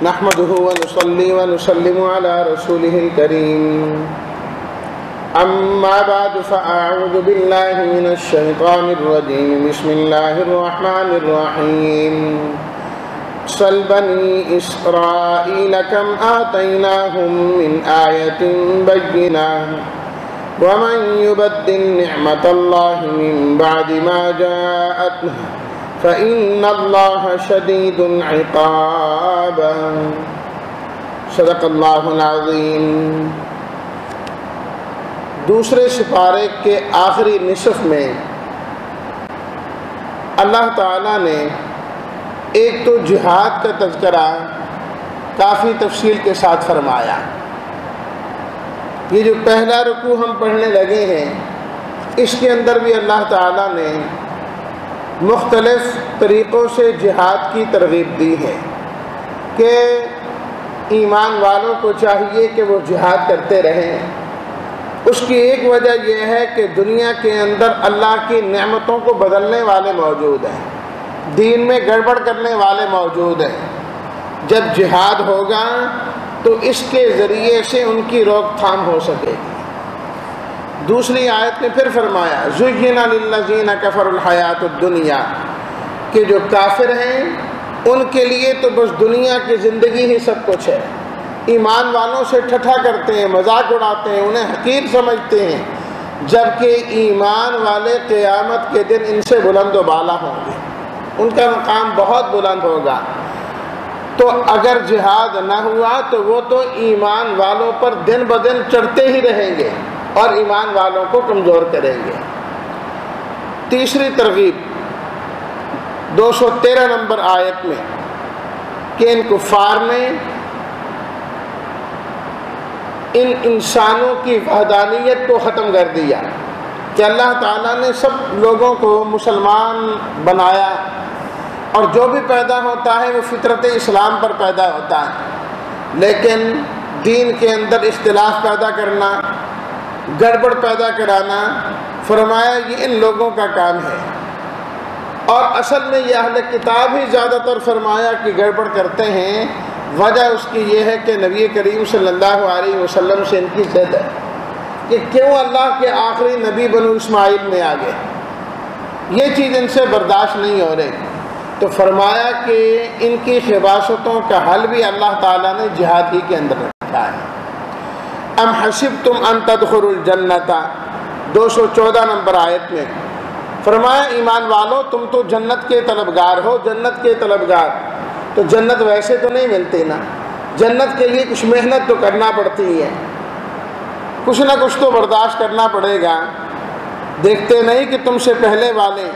نحمده ونصلي ونسلم على رسوله الكريم أما بعد فأعوذ بالله من الشيطان الرجيم بسم الله الرحمن الرحيم سل بني إسرائيل كم آتيناهم من آية بينة ومن يبدل نعمة الله من بعد ما جاءته فإن الله شديد العقاب صدق اللہ العظیم۔ دوسرے سپارے کے آخری نصف میں اللہ تعالیٰ نے ایک تو جہاد کا تذکرہ کافی تفصیل کے ساتھ فرمایا۔ یہ جو پہلا رکوع ہم پڑھنے لگے ہیں اس کے اندر بھی اللہ تعالیٰ نے مختلف طریقوں سے جہاد کی ترغیب دی ہے کہ ایمان والوں کو چاہیے کہ وہ جہاد کرتے رہیں۔ اس کی ایک وجہ یہ ہے کہ دنیا کے اندر اللہ کی نعمتوں کو بدلنے والے موجود ہیں، دین میں گڑبڑ کرنے والے موجود ہیں۔ جب جہاد ہوگا تو اس کے ذریعے سے ان کی روک تھام ہو سکے گی۔ دوسری آیت میں پھر فرمایا زُيِّنَ لِلَّذِينَ كَفَرُوا الْحَيَاةُ الدُّنْيَا، کہ جو کافر ہیں ان کے لیے تو بس دنیا کی زندگی ہی سب کچھ ہے۔ ایمان والوں سے ٹھٹھا کرتے ہیں، مذاق اڑاتے ہیں، انہیں حقیر سمجھتے ہیں، جبکہ ایمان والے قیامت کے دن ان سے بلند و بالا ہوں گے، ان کا مقام بہت بلند ہوگا۔ تو اگر جہاد نہ ہوا تو وہ تو ایمان والوں پر دن بدن چڑھتے ہی رہیں گے اور ایمان والوں کو کمزور کریں گے۔ تیسری ترغیب 213 نمبر آیت میں کہ ان کفار نے ان انسانوں کی وحدانیت کو ختم کر دیا کہ اللہ تعالیٰ نے سب لوگوں کو مسلمان بنایا اور جو بھی پیدا ہوتا ہے وہ فطرت اسلام پر پیدا ہوتا ہے، لیکن دین کے اندر اختلاف پیدا کرنا، گڑبڑ پیدا کرانا، فرمایا یہ ان لوگوں کا کام ہے۔ اور اصل میں یہ اہل کتاب ہی زیادہ تر فرمایا کہ گڑبڑ کرتے ہیں۔ وجہ اس کی یہ ہے کہ نبی کریم صلی اللہ علیہ وسلم سے ان کی ضد ہے کہ کیوں اللہ کے آخری نبی بنو اسماعیل میں آ گئے، یہ چیز ان سے برداشت نہیں ہو رہی۔ تو فرمایا کہ ان کی خباثتوں کا حل بھی اللہ تعالیٰ نے جہاد ہی کے اندر رکھا ہے۔ ام حسبتم ان تدخلوا الجنۃ 214 نمبر آیت میں فرمایا ایمان والو تم تو جنت کے طلبگار ہو، جنت کے طلبگار۔ تو جنت ویسے تو نہیں ملتی نا، جنت کے لیے کچھ محنت تو کرنا پڑتی ہے، کچھ نہ کچھ تو برداشت کرنا پڑے گا۔ دیکھتے نہیں کہ تم سے پہلے والے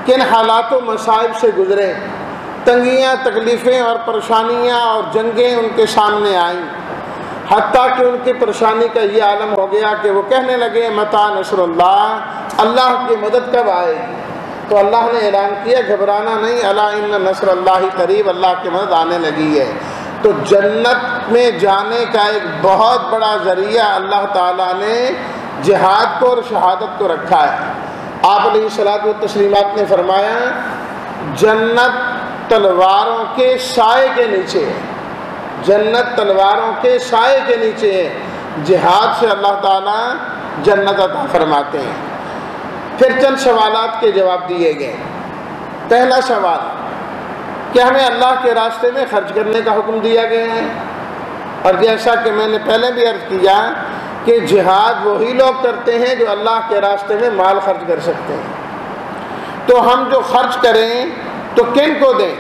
کن حالات و مصائب سے گزرے، تنگیاں، تکلیفیں اور پریشانیاں اور جنگیں ان کے سامنے آئیں، حتیٰ کہ ان کی پریشانی کا یہ عالم ہو گیا کہ وہ کہنے لگے متی نصر اللہ، اللہ کی مدد کب آئے گی؟ تو اللہ نے اعلان کیا گھبرانا نہیں، الا ان نصر اللہ قریب، اللہ کی مدد آنے لگی ہے۔ تو جنت میں جانے کا ایک بہت بڑا ذریعہ اللہ تعالیٰ نے جہاد کو اور شہادت کو رکھا ہے۔ آپ علیہ الصلوۃ والتسلیمات نے فرمایا جنت تلواروں کے سائے کے نیچے ہے، جنت تلواروں کے سائے کے نیچے ہے۔ جہاد سے اللہ تعالیٰ جنت عطا فرماتے ہیں۔ پھر چند سوالات کے جواب دیے گئے۔ پہلا سوال کہ ہمیں اللہ کے راستے میں خرچ کرنے کا حکم دیا گیا ہے، اور جیسا کہ میں نے پہلے بھی عرض کیا کہ جہاد وہی لوگ کرتے ہیں جو اللہ کے راستے میں مال خرچ کر سکتے ہیں۔ تو ہم جو خرچ کریں تو کن کو دیں؟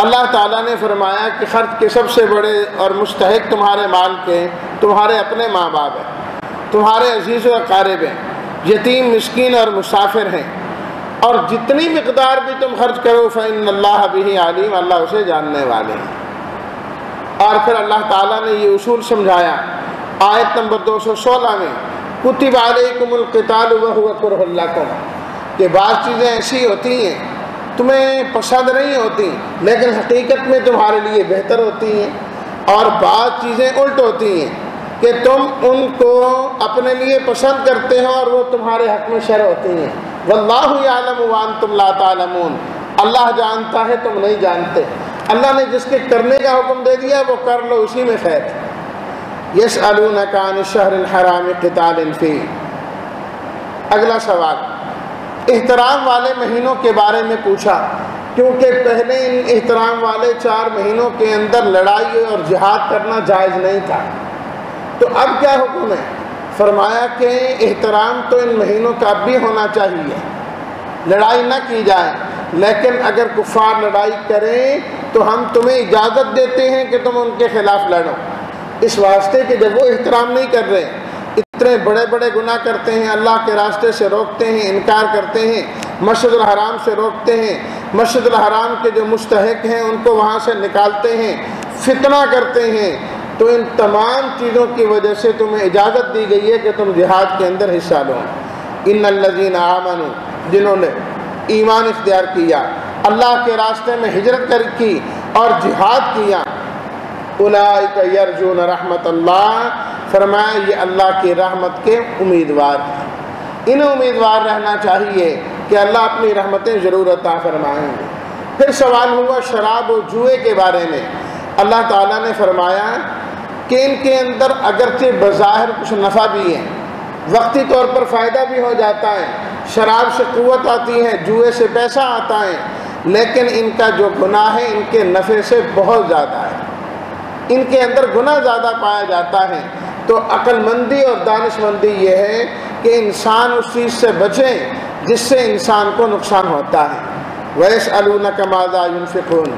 اللہ تعالیٰ نے فرمایا کہ خرچ کے سب سے بڑے اور مستحق تمہارے مال کے تمہارے اپنے ماں باپ ہیں، تمہارے عزیز و اقارب ہیں، یتیم، مسکین اور مسافر ہیں، اور جتنی مقدار بھی تم خرچ کرو فإن اللہ بہ علیم، اللہ اسے جاننے والے ہیں۔ اور پھر اللہ تعالیٰ نے یہ اصول سمجھایا آیت نمبر 216 میں کتب علیکم القتال وہو کرہ لکم، کہ بعض چیزیں ایسی ہوتی ہیں تمہیں پسند نہیں ہوتی لیکن حقیقت میں تمہارے لیے بہتر ہوتی ہیں، اور بعض چیزیں الٹ ہوتی ہیں کہ تم ان کو اپنے لیے پسند کرتے ہو اور وہ تمہارے حق میں شر ہوتی ہیں۔ واللہ یعلم وانتم لا تعلمون، اللہ جانتا ہے تم نہیں جانتے۔ اللہ نے جس کے کرنے کا حکم دے دیا وہ کر لو، اسی میں خیر ہے۔ یسألونک عن الشہر الحرام قتال فیہ۔ اگلا سوال احترام والے مہینوں کے بارے میں پوچھا، کیونکہ پہلے ان احترام والے 4 مہینوں کے اندر لڑائی اور جہاد کرنا جائز نہیں تھا، تو اب کیا حکم ہے؟ فرمایا کہ احترام تو ان مہینوں کا اب بھی ہونا چاہیے، لڑائی نہ کی جائے، لیکن اگر کفار لڑائی کریں تو ہم تمہیں اجازت دیتے ہیں کہ تم ان کے خلاف لڑو، اس واسطے کہ جب وہ احترام نہیں کر رہے، اتنے بڑے بڑے گناہ کرتے ہیں، اللہ کے راستے سے روکتے ہیں، انکار کرتے ہیں، مسجد الحرام سے روکتے ہیں، مسجد الحرام کے جو مستحق ہیں ان کو وہاں سے نکالتے ہیں، فتنہ کرتے ہیں، تو ان تمام چیزوں کی وجہ سے تمہیں اجازت دی گئی ہے کہ تم جہاد کے اندر حصہ لو۔ ان الذین آمنوا، جنہوں نے ایمان اختیار کیا، اللہ کے راستے میں ہجرت کی اور جہاد کیا، اولئک یرجون رحمت اللہ، فرمایا یہ اللہ کی رحمت کے امیدوار ہیں، انہیں امیدوار رہنا چاہیے کہ اللہ اپنی رحمتیں ضرور عطا فرمائیں گے۔ پھر سوال ہوا شراب و جوئے کے بارے میں۔ اللہ تعالیٰ نے فرمایا کہ ان کے اندر اگرچہ بظاہر کچھ نفع بھی ہے، وقتی طور پر فائدہ بھی ہو جاتا ہے، شراب سے قوت آتی ہے، جوئے سے پیسہ آتا ہے، لیکن ان کا جو گناہ ہے ان کے نفع سے بہت زیادہ ہے، ان کے اندر گناہ زیادہ پایا جاتا ہے۔ تو عقل مندی اور دانش مندی یہ ہے کہ انسان اس چیز سے بچے جس سے انسان کو نقصان ہوتا ہے۔ وَيَسْأَلُونَكَ مَاذَا يُنْفِقُونَ۔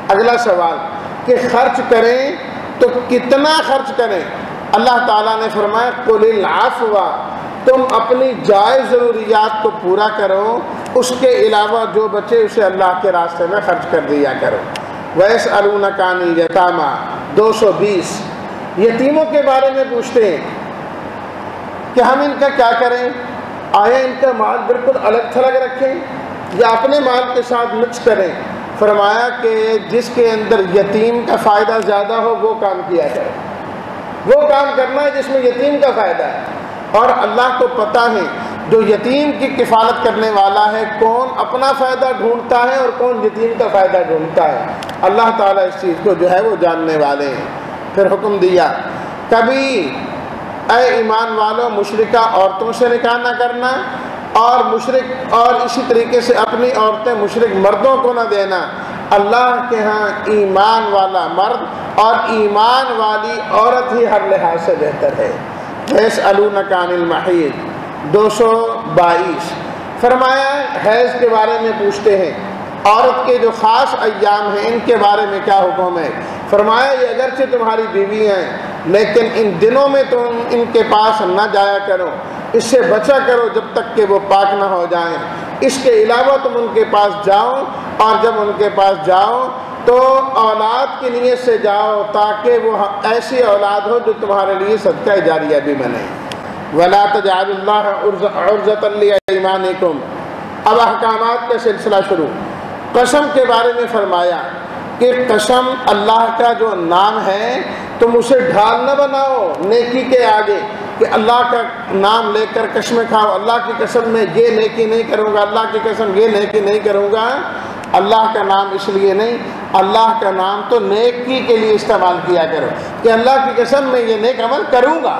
اگلا سوال کہ خرچ کریں تو کتنا خرچ کریں؟ اللہ تعالیٰ نے فرمایا قُلِ الْعَفْوَ، تم اپنی جائز ضروریات کو پورا کرو، اس کے علاوہ جو بچے اسے اللہ کے راستے میں خرچ کر دیا کرو۔ وَيَسْأَلُونَكَ عَنِ الْيَتَامَى، 220 یتیموں کے بارے میں پوچھتے ہیں کہ ہم ان کا کیا کریں؟ آیا ان کا مال بالکل الگ تھلگ رکھیں یا اپنے مال کے ساتھ مکس کریں؟ فرمایا کہ جس کے اندر یتیم کا فائدہ زیادہ ہو وہ کام کیا جائے، وہ کام کرنا ہے جس میں یتیم کا فائدہ ہے، اور اللہ کو پتہ ہے جو یتیم کی کفالت کرنے والا ہے کون اپنا فائدہ ڈھونڈتا ہے اور کون یتیم کا فائدہ ڈھونڈتا ہے، اللہ تعالیٰ اس چیز کو جو ہے وہ جاننے والے ہیں۔ پھر حکم دیا کبھی اے ایمان والو مشرکہ عورتوں سے نکاح نہ کرنا، اور اسی طریقے سے اپنی عورتیں مشرک مردوں کو نہ دینا۔ اللہ کے ہاں ایمان والا مرد اور ایمان والی عورت ہی ہر لحاظ سے بہتر ہے۔ یسألونک عن المحیض، 222 فرمایا حیض کے بارے میں پوچھتے ہیں، عورت کے جو خاص ایام ہیں ان کے بارے میں کیا حکم ہے؟ فرمایا یہ اگرچہ تمہاری بیوی ہیں لیکن ان دنوں میں تم ان کے پاس نہ جایا کرو، اس سے بچا کرو جب تک کہ وہ پاک نہ ہو جائیں، اس کے علاوہ تم ان کے پاس جاؤ، اور جب ان کے پاس جاؤ تو اولاد کی نیت سے جاؤ تاکہ وہ ایسی اولاد ہو جو تمہارے لیے صدقہ جاریہ بھی بنے۔ وَلَا تَجْعَلُوا اللَّهَ عُرْضَةً لِأَيْمَانِكُمْ۔ اب احکامات کا سلسلہ شروع۔ قسم کے بارے میں فرمایا کہ قسم اللہ کا جو نام ہے تم اسے ڈھال نہ بناؤ نیکی کے آگے کہ اللہ کا نام لے کر قسمیں کھاؤ، اللہ کی قسم میں یہ نیکی نہیں کروں گا، اللہ کی قسم یہ نیکی نہیں کروں گا۔ اللہ کا نام اس لیے نہیں، اللہ کا نام تو نیکی کے لیے استعمال کیا کرو کہ اللہ کی قسم میں یہ نیک عمل کروں گا،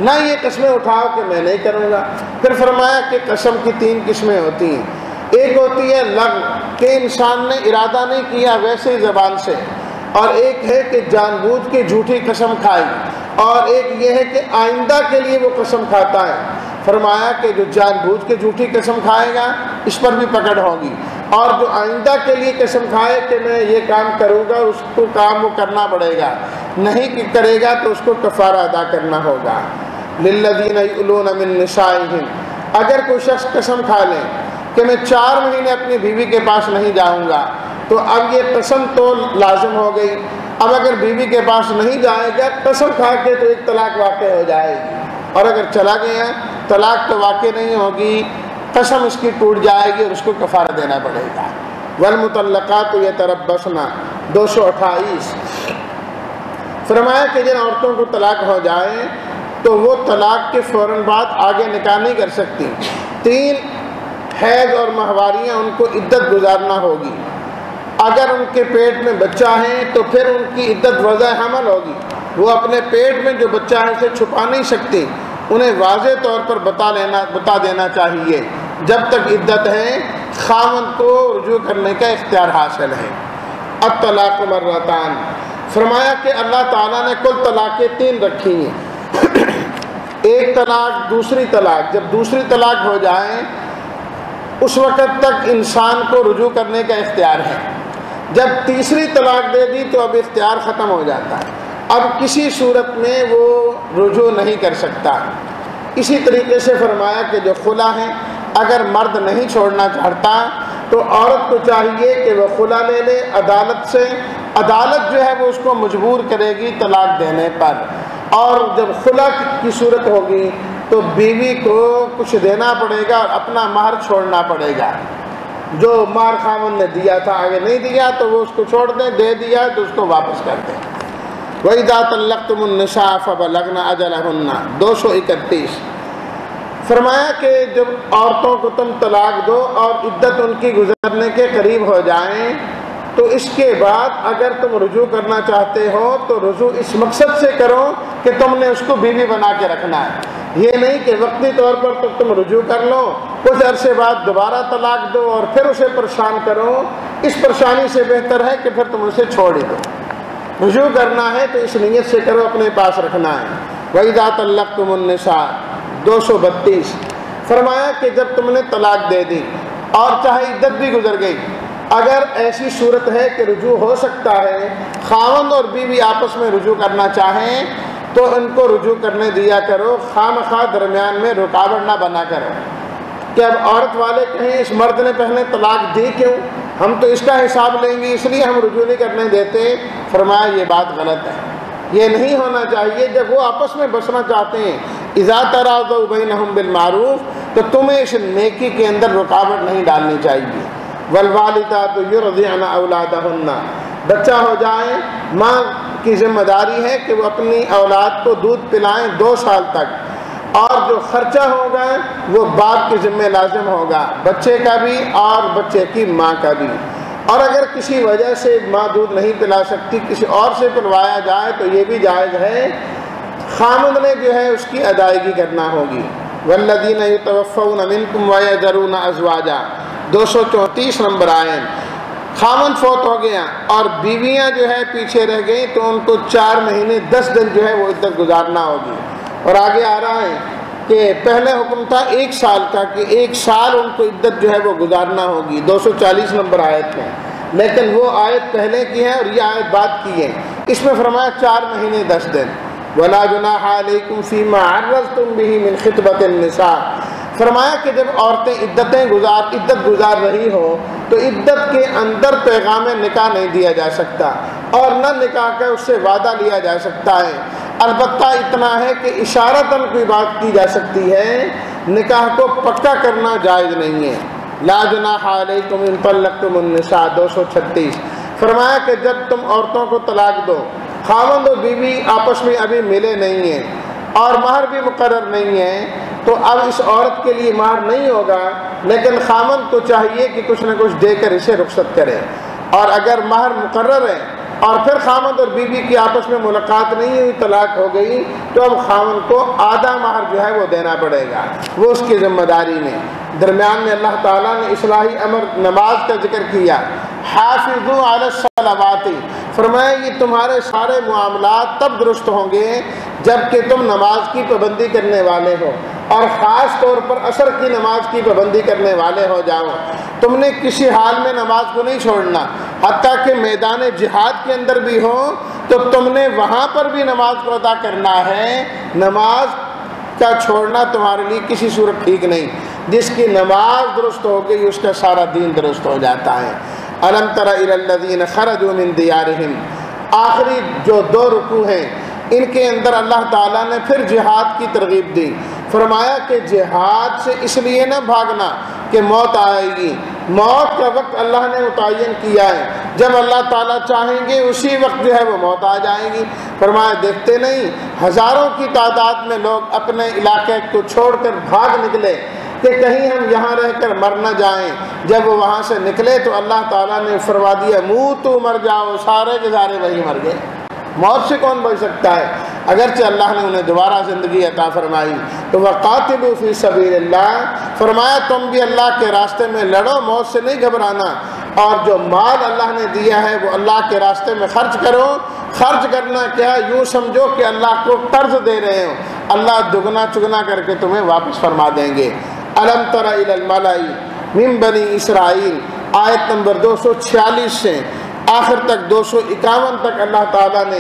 نہ یہ قسمیں اٹھاؤ کہ میں نہیں کروں گا۔ پھر فرمایا کہ قسم کی 3 قسمیں ہوتی ہیں، ایک ہوتی ہے لغو کہ انسان نے ارادہ نہیں کیا ویسے ہی زبان سے، اور ایک ہے کہ جان بوجھ کے جھوٹی قسم کھائی، اور ایک یہ ہے کہ آئندہ کے لیے وہ قسم کھاتا ہے۔ فرمایا کہ جو جان بوجھ کے جھوٹی قسم کھائے گا اس پر بھی پکڑ ہوگی، اور جو آئندہ کے لیے قسم کھائے کہ میں یہ کام کروں گا اس کو کام وہ کرنا پڑے گا، نہیں کرے گا تو اس کو کفارہ ادا کرنا ہوگا۔ للذین یؤلون من نسائہم، اگر کوئی شخص قسم کھا لے کہ میں 4 مہینے اپنی بیوی کے پاس نہیں جاؤں گا، تو اب یہ قسم تو لازم ہو گئی۔ اب اگر بیوی کے پاس نہیں جائے گا قسم کھا کے تو ایک طلاق واقع ہو جائے گی، اور اگر چلا گیا طلاق تو واقع نہیں ہوگی، قسم اس کی ٹوٹ جائے گی اور اس کو کفارہ دینا پڑے گا۔ والمطلقات یتربصن، 228 فرمایا کہ جن عورتوں کو طلاق ہو جائے تو وہ طلاق کے فوراً بعد آگے نکاح نہیں کر سکتی، 3 حیض اور ماہواریاں ان کو عدت گزارنا ہوگی۔ اگر ان کے پیٹ میں بچہ ہے تو پھر ان کی عدت وضع حمل ہوگی، وہ اپنے پیٹ میں جو بچہ ہے اسے چھپا نہیں سکتی، انہیں واضح طور پر بتا دینا چاہیے جب تک عدت ہے، خاوند کو رجوع کرنے کا اختیار حاصل ہے۔ الطلاق مرتان، فرمایا کہ اللہ تعالیٰ نے کل طلاقیں 3 رکھی ہیں، ایک طلاق، دوسری طلاق۔ جب دوسری طلاق ہو جائے اس وقت تک انسان کو رجوع کرنے کا اختیار ہے، جب تیسری طلاق دے دی تو اب اختیار ختم ہو جاتا ہے، اب کسی صورت میں وہ رجوع نہیں کر سکتا۔ اسی طریقے سے فرمایا کہ جو خلا ہے، اگر مرد نہیں چھوڑنا چاہتا تو عورت کو چاہیے کہ وہ خلا لے لے عدالت سے، عدالت جو ہے وہ اس کو مجبور کرے گی طلاق دینے پر، اور جب خلا کی صورت ہوگی تو بیوی کو کچھ دینا پڑے گا اور اپنا مہر چھوڑنا پڑے گا، جو مہر خاوند نے دیا تھا آگے نہیں دیا تو وہ اس کو چھوڑ دیں، دے دیا تو اس کو واپس کر دیں۔ وَإِذَا طَلَّقْتُمُ النِّسَاءَ فَبَلَغْنَ أَجَلَهُنَّ 231، فرمایا کہ جب عورتوں کو تم طلاق دو اور عدت ان کی گزرنے کے قریب ہو جائیں تو اس کے بعد اگر تم رجوع کرنا چاہتے ہو تو رجوع اس مقصد سے کرو کہ تم نے اس کو بیوی بنا کے رکھنا ہے، یہ نہیں کہ وقتی طور پر تو تم رجوع کر لو، کچھ عرصے بعد دوبارہ طلاق دو اور پھر اسے پریشان کرو، اس پریشانی سے بہتر ہے کہ پھر تم اسے چھوڑ ہی دو۔ رجوع کرنا ہے تو اس نیت سے کرو، اپنے پاس رکھنا ہے۔ وَإِذَا طَلَّقْتُمُ النِّسَاءَ 232، فرمایا کہ جب تم نے طلاق دے دی اور چاہے عدت بھی گزر گئی، اگر ایسی صورت ہے کہ رجوع ہو سکتا ہے، خاوند اور بیوی آپس میں رجوع کرنا چاہیں تو ان کو رجوع کرنے دیا کرو، خواہ درمیان میں رکاوٹ نہ بنا کرو کہ اب عورت والے کہیں اس مرد نے پہلے طلاق دی کیوں، ہم تو اس کا حساب لیں گے اس لیے ہم رجوع نہیں کرنے دیتے۔ فرمایا یہ بات غلط ہے، یہ نہیں ہونا چاہیے۔ جب وہ آپس میں بسنا چاہتے ہیں، اذا تراضوا بینہم بالمعروف، تو تمہیں اس نیکی کے اندر رکاوٹ نہیں ڈالنی چاہیے۔ والوالدات یرضعن اولادہن، بچہ ہو جائے ماں کی ذمہ داری ہے کہ وہ اپنی اولاد کو دودھ پلائیں 2 سال تک، اور جو خرچہ ہوگا وہ باپ کے ذمہ لازم ہوگا، بچے کا بھی اور بچے کی ماں کا بھی، اور اگر کسی وجہ سے ماں دودھ نہیں پلا سکتی کسی اور سے پلوایا جائے تو یہ بھی جائز ہے، خامد نے جو ہے اس کی ادائیگی کرنا ہوگی۔ والذین یتوفون منکم ویذرون ازواجا 234 نمبر آیت، خامد فوت ہو گیا اور بیویاں جو ہے پیچھے رہ گئیں تو ان کو 4 مہینے 10 دن جو ہے وہ عدت گزارنا ہوگی۔ اور آگے آ رہا ہے کہ پہلے حکم تھا 1 سال کا کہ 1 سال ان کو عدت جو ہے وہ گزارنا ہوگی 240 نمبر آیت میں، لیکن وہ آیت پہلے کی ہے اور یہ آیت بعد کی ہے۔ اس میں فرمایا 4 مہینے 10 دن۔ وَلَا جُنَاحَ عَلَيْكُمْ فِي مَا عَرَّضْتُمْ بِهِ مِنْ خِطْبَةِ النِّسَاءِ، فرمایا کہ جب عورتیں عدت گزار رہی ہو تو عدت کے اندر پیغام نکاح نہیں دیا جا سکتا اور نہ نکاح کا اس سے وعدہ لیا جا سکتا ہے، البتہ اتنا ہے کہ اشارتاً کوئی بات کی جا سکتی ہے، نکاح کو پکا کرنا جائز نہیں ہے۔ لا جناح علیکم ان طلقتم النساء 236، فرمایا کہ جب تم عورتوں کو طلاق دو، خاوند و بیوی آپس میں ابھی ملے نہیں ہیں اور مہر بھی مقرر نہیں ہے، تو اب اس عورت کے لیے مہر نہیں ہوگا، لیکن خاوند کو چاہیے کہ کچھ نہ کچھ دے کر اسے رخصت کرے، اور اگر مہر مقرر ہے اور پھر خاوند اور بیوی کی آپس میں ملاقات نہیں ہوئی، طلاق ہو گئی، تو اب خاوند کو آدھا مہر جو ہے وہ دینا پڑے گا، وہ اس کی ذمہ داری میں۔ درمیان میں اللہ تعالیٰ نے اصلاحی امر نماز کا ذکر کیا، حافظوا علی الصلوات، فرمایا یہ تمہارے سارے معاملات تب درست ہوں گے جب کہ تم نماز کی پابندی کرنے والے ہو، اور خاص طور پر عصر کی نماز کی پابندی کرنے والے ہو جاؤ۔ تم نے کسی حال میں نماز کو نہیں چھوڑنا، حتیٰ کہ میدان جہاد کے اندر بھی ہو تو تم نے وہاں پر بھی نماز کو ادا کرنا ہے، نماز کا چھوڑنا تمہارے لیے کسی صورت ٹھیک نہیں۔ جس کی نماز درست ہو گئی اس کا سارا دین درست ہو جاتا ہے۔ الم تر الی الذین خرجوا من دیارہم، آخری جو 2 رکوع ہیں ان کے اندر اللہ تعالیٰ نے پھر جہاد کی ترغیب دی، فرمایا کہ جہاد سے اس لیے نہ بھاگنا کہ موت آئے گی، موت کا وقت اللہ نے متعین کیا ہے، جب اللہ تعالیٰ چاہیں گے اسی وقت جو ہے وہ موت آ جائے گی۔ فرمایا دیکھتے نہیں ہزاروں کی تعداد میں لوگ اپنے علاقے کو چھوڑ کر بھاگ نکلے، کہ کہیں ہم یہاں رہ کر مر نہ جائیں۔ جب وہ وہاں سے نکلے تو اللہ تعالیٰ نے فرما دیا موتوا مر جاؤ، سارے کے سارے وہی مر گئے۔ موت سے کون بچ سکتا ہے؟ اگرچہ اللہ نے انہیں دوبارہ زندگی عطا فرمائی تو وَقَاتِلُوا فِي سَبِيلِ اللَّهِ، فرمایا تم بھی اللہ کے راستے میں لڑو، موت سے نہیں گھبرانا، اور جو مال اللہ نے دیا ہے وہ اللہ کے راستے میں خرچ کرو۔ خرچ کرنا کیا؟ یوں سمجھو کہ اللہ کو قرض دے رہے ہو، اللہ دگنا چگنا کر کے تمہیں واپس فرما دیں گے۔ أَلَمْ تَرَ إِلَى الْمَلَإِ مِن بَنِي إِسْرَائِيلَ، آیت نمبر 246 سے آخر تک 251 تک اللہ تعالیٰ نے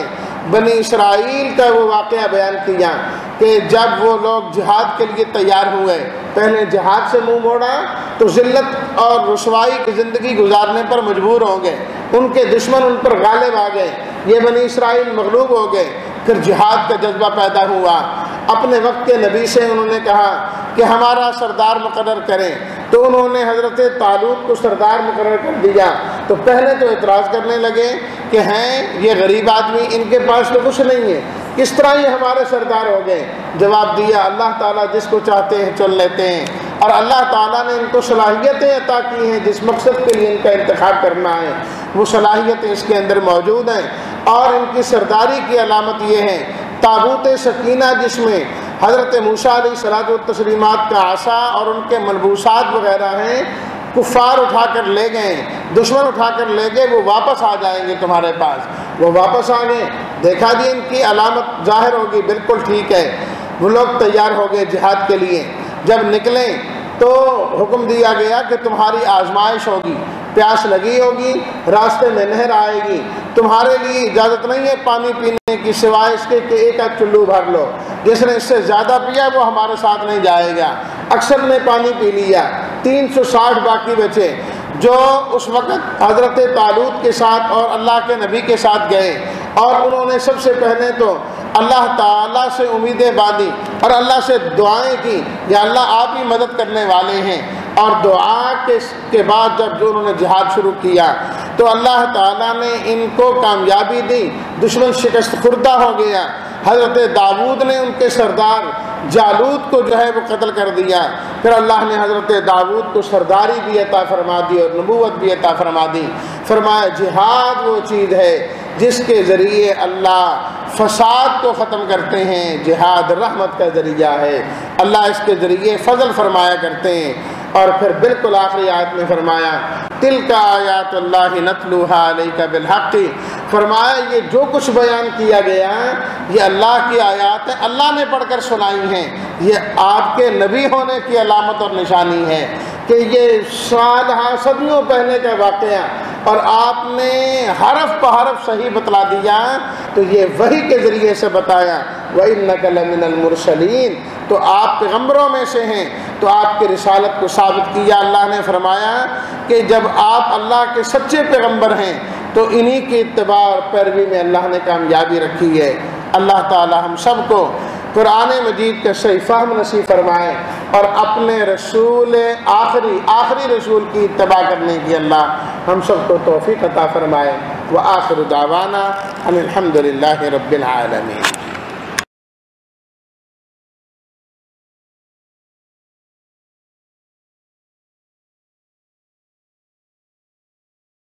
بنی اسرائیل کا وہ واقعہ بیان کیا کہ جب وہ لوگ جہاد کے لیے تیار ہوئے، پہلے جہاد سے منہ موڑا تو ذلت اور رسوائی کی زندگی گزارنے پر مجبور ہو گئے، ان کے دشمن ان پر غالب آ گئے، یہ بنی اسرائیل مغلوب ہو گئے۔ پھر جہاد کا جذبہ پیدا ہوا، اپنے وقت کے نبی سے انہوں نے کہا کہ ہمارا سردار مقرر کریں، تو انہوں نے حضرت طالوت کو سردار مقرر کر دیا۔ تو پہلے تو اعتراض کرنے لگے کہ ہیں یہ غریب آدمی، ان کے پاس تو کچھ نہیں ہے، کس طرح یہ ہمارے سردار ہو گئے؟ جواب دیا اللہ تعالیٰ جس کو چاہتے ہیں چن لیتے ہیں، اور اللہ تعالیٰ نے ان کو صلاحیتیں عطا کی ہیں جس مقصد کے لیے ان کا انتخاب کرنا ہے، وہ صلاحیتیں اس کے اندر موجود ہیں۔ اور ان کی سرداری کی علامت یہ ہے تابوت سکینہ، جس میں حضرت موسیٰ علیہ الصلوۃ والتسلیمات کا عصا اور ان کے ملبوسات وغیرہ ہیں، کفار اٹھا کر لے گئے، دشمن اٹھا کر لے گئے، وہ واپس آ جائیں گے تمہارے پاس۔ وہ واپس آ گئے، دیکھا جی ان کی علامت ظاہر ہوگی، بالکل ٹھیک ہے۔ وہ لوگ تیار ہو گئے جہاد کے لیے، جب نکلیں تو حکم دیا گیا کہ تمہاری آزمائش ہوگی، پیاس لگی ہوگی، راستے میں نہر آئے گی، تمہارے لیے اجازت نہیں ہے پانی پینے کی سوائے اس کے کہ ایک آدھ چلو بھر لو، جس نے اس سے زیادہ پیا وہ ہمارے ساتھ نہیں جائے گا۔ اکثر نے پانی پی لیا، 360 باقی بچے، جو اس وقت حضرت طالوت کے ساتھ اور اللہ کے نبی کے ساتھ گئے، اور انہوں نے سب سے پہلے تو اللہ تعالیٰ سے امیدیں باندھی اور اللہ سے دعائیں کی، یا اللہ آپ ہی مدد کرنے والے ہیں۔ اور دعا کے بعد جب جو انہوں نے جہاد شروع کیا تو اللہ تعالیٰ نے ان کو کامیابی دی، دشمن شکست خوردہ ہو گیا۔ حضرت داؤد نے ان کے سردار جالوت کو جو ہے وہ قتل کر دیا، پھر اللہ نے حضرت داؤد کو سرداری بھی عطا فرما دی اور نبوت بھی عطا فرما دی۔ فرمایا جہاد وہ چیز ہے جس کے ذریعے اللہ فساد کو ختم کرتے ہیں، جہاد رحمت کا ذریعہ ہے، اللہ اس کے ذریعے فضل فرمایا کرتے ہیں۔ اور پھر بالکل آخری آیت میں فرمایا تلک آیات اللہ نتلوہا علیک بالحق، فرمایا یہ جو کچھ بیان کیا گیا یہ اللہ کی آیات ہیں، اللہ نے پڑھ کر سنائی ہیں، یہ آپ کے نبی ہونے کی علامت اور نشانی ہے کہ یہ سالہ صدیوں پہلے کا واقعہ اور آپ نے حرف پہ حرف صحیح بتلا دیا، تو یہ وحی کے ذریعے سے بتایا وَإِنَّكَ لَمِنَ الْمُرْسَلِينَ، تو آپ پیغمبروں میں سے ہیں، تو آپ کی رسالت کو ثابت کیا۔ اللہ نے فرمایا کہ جب آپ اللہ کے سچے پیغمبر ہیں تو انہی کی اتباع اور پیروی میں اللہ نے کامیابی رکھی ہے۔ اللہ تعالی ہم سب کو قرآن مجید کے صحیح فہم نصیب فرمائے اور اپنے رسول آخری رسول کی اتباع کرنے کی اللہ ہم سب کو توفیق عطا فرمائے۔ وآخر دعوانا ان الحمد للہ رب العالمین۔